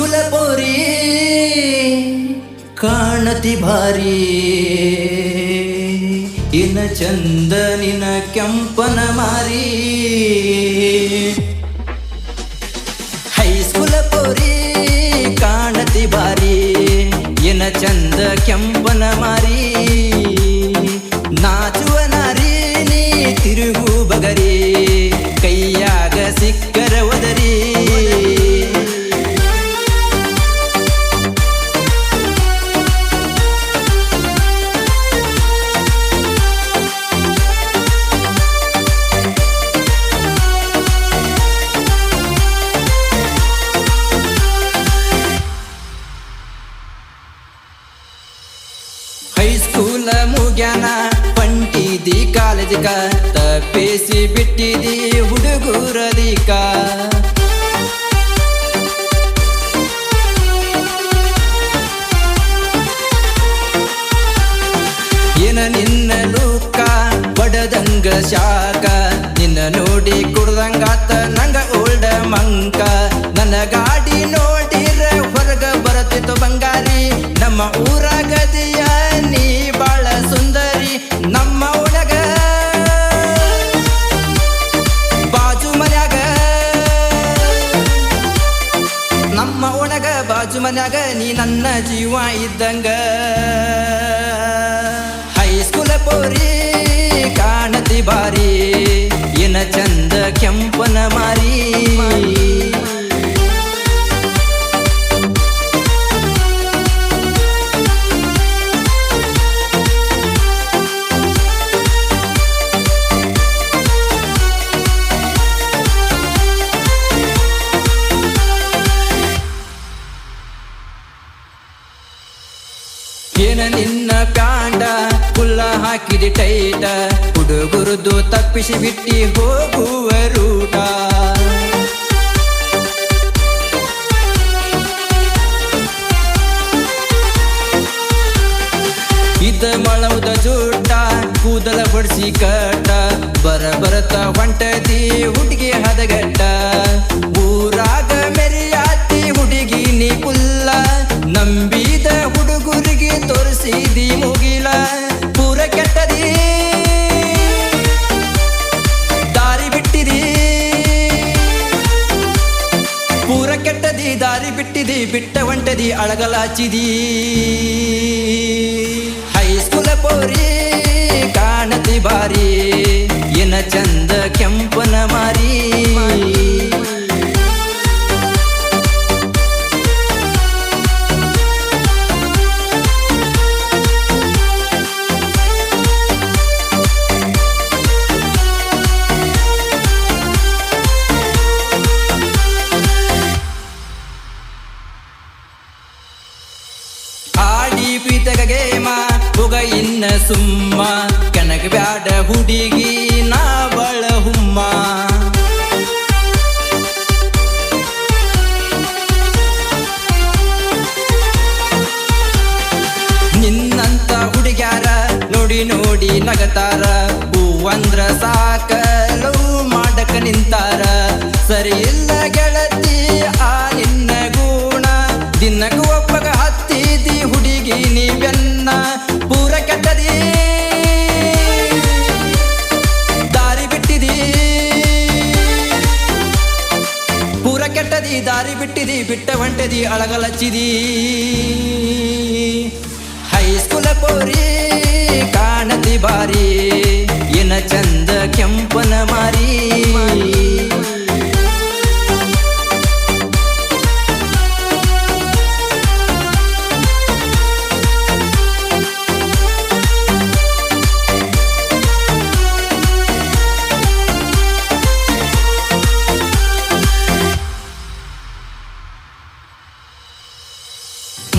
ಹೈಸ್ಕೂಲ ಪೋರಿ ಕಾಣತಿ ಭಾರಿ ಇನ ಚಂದ ನಿನ ಕೆಂಪನ ಮಾರಿ ಹೈಸ್ಕೂಲ ಪೋರಿ ಕಾಣತಿ ಭಾರಿ ಇನ ಚಂದ ಕೆಂಪನ ಮಾರಿ ನಾಚುವ ನಾರಿ ನೀ ತಿರುಗು ಬಗರಿ ಕೈಯಾಗ ಸಿಕ್ಕರ ಒದರಿ ಹೈಸ್ಕೂಲ ಮುಗ್ಯಾನ ಪಂಟಿದಿ ಕಾಲೇಜಿಕ ತಪ್ಪಿಸಿ ಬಿಟ್ಟಿದಿ ಹುಡುಗರದಿಕ ಏನ ನಿನ್ನ ಲೂಕ ಬಡದಂಗ ಶಾಕ ನಿನ್ನ ನೋಡಿ ಕುಡ್ದಂಗಾತ ನಂಗ ಓಲ್ಡ ಮಂಕ ನನ್ನ ಗಾಡಿ ನೋಡಿರ ಹೊರಗ ಬರತಿತ್ತು ಬಂಗಾರಿ ನಮ್ಮ ಊರಾಗದಿಯ ನೀ ಬಾಳ ಸುಂದರಿ ನಮ್ಮ ಒಳಗ ಬಾಜು ಮನ್ಯಾಗ ನಮ್ಮ ಒಳಗ ಬಾಜು ಮನ್ಯಾಗ ನೀ ನನ್ನ ಜೀವ ಇದ್ದಂಗ ಹೈಸ್ಕೂಲ ಪೋರಿ ಕಾಣತಿ ಬಾರಿ ಏನ ಚಂದ ಕೆಂಪನ ಮಾರಿ ಏನ ನಿನ್ನ ಪ್ಯಾಂಡ ಕುಲ್ಲ ಹಾಕಿದಿ ಟೈಟ ಹುಡುಗುರುದು ತಪ್ಪಿಸಿ ಬಿಟ್ಟಿ ಹೋಗುವ ರೂಟ ಇದ ಮಳವುದ ಜೂಟ ಕೂದಲ ಬಡಿಸಿ ಕಟ್ಟ ಬರತ ಹೊಂಟದಿ ಹುಡುಗಿ ಹದಗಟ್ಟ ಊರಾಗ ಮೆರಿಯಾತಿ ಹುಡುಗಿ ನೀ ಕುಲ್ಲ ನಂಬಿದ ಹುಡುಗರಿಗೆ ತೋರಿಸಿದಿ ಮುಗಿಲ ಪೂರ ಕೆಟ್ಟದಿ ದಾರಿ ಬಿಟ್ಟಿದಿ ಪೂರ ಕೆಟ್ಟದಿ ದಾರಿ ಬಿಟ್ಟಿದಿ ಬಿಟ್ಟ ಹೊಂಟದಿ ಅಳಗಲಾಚಿದಿ ಹೈಸ್ಕೂಲ ಪೋರಿ ಕಾಣತಿ ಬಾರಿ ಏನ ಚಂದ ಕೆಂಪನ ಮಾರಿ ಆಡಿ ಪ್ರೀತಗೇಮ ಹೋಗ ಇನ್ನ ಸುಮ್ಮ ಕನಕ ಬ್ಯಾಡ ಹುಡುಗಿ ನಾ ಬಳ ಹುಮ್ಮ ನಿನ್ನಂತ ಹುಡುಗ್ಯಾರ ನೋಡಿ ನೋಡಿ ನಗತಾರ ಹೂವಂದ್ರ ಸಾಕ ಲವ್ ಮಾಡಕ ನಿಂತಾರ ಸರಿ ಇಲ್ಲ ಗೆಳತಿ ಆ ನಿನ್ನ ಗುಣ ದಿನಗೂ ಒಬ್ಬಗ ಹತ್ತಿದಿ ಹುಡುಗಿ ನೀ ಬೆನ್ನ ಪೂರ ಕೆಟ್ಟದಿ ದಾರಿ ಬಿಟ್ಟಿದಿ ಪೂರ ಕೆಟ್ಟದಿ ದಾರಿ ಬಿಟ್ಟಿದಿ ಬಿಟ್ಟ ಹೊಂಟದಿ ಅಳಗಲಚ್ಚಿದಿ ಹೈಸ್ಕೂಲ ಪೋರಿ ಕಾಣತಿ ಬಾರಿ ಏನ ಚಂದ ಕೆಂಪನ ಮಾರಿ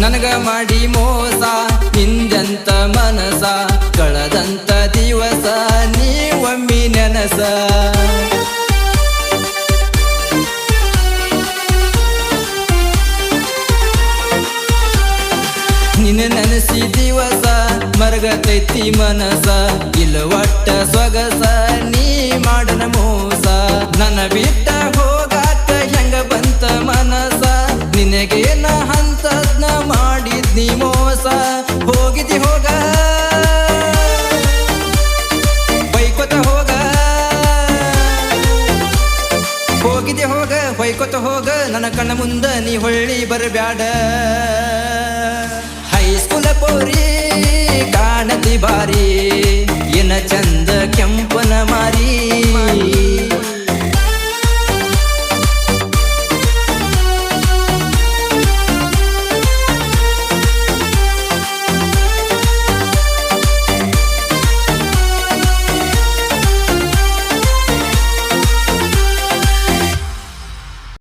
ನನಗ ಮಾಡಿ ಮೋಸ ಹಿಂದಂತ ಮನಸ ಕಳದಂತ ದಿವಸ ನೀ ಒಮ್ಮಿ ನೆನಸ ನಿನ್ನ ನೆನಸಿ ದಿವಸ ಮರಗತೈತಿ ಮನಸ ಇಲ್ಲ ಒಟ್ಟ ಸೊಗಸ ನೀ ಮಾಡನ ಮೋಸ ನನ್ನ ಬಿಟ್ಟ ಹೋಗಾಕ ಹೆಂಗ ಬಂತ ಮನಸ ನಿನಗೆ ನನ್ನ ಕಣ್ಣ ಮುಂದ ನೀ ಹೊಳ್ಳಿ ಬರಬ್ಯಾಡ ಹೈಸ್ಕೂಲ ಪೋರಿ ಕಾಣತಿ ಬಾರಿ ಏನ ಚಂದ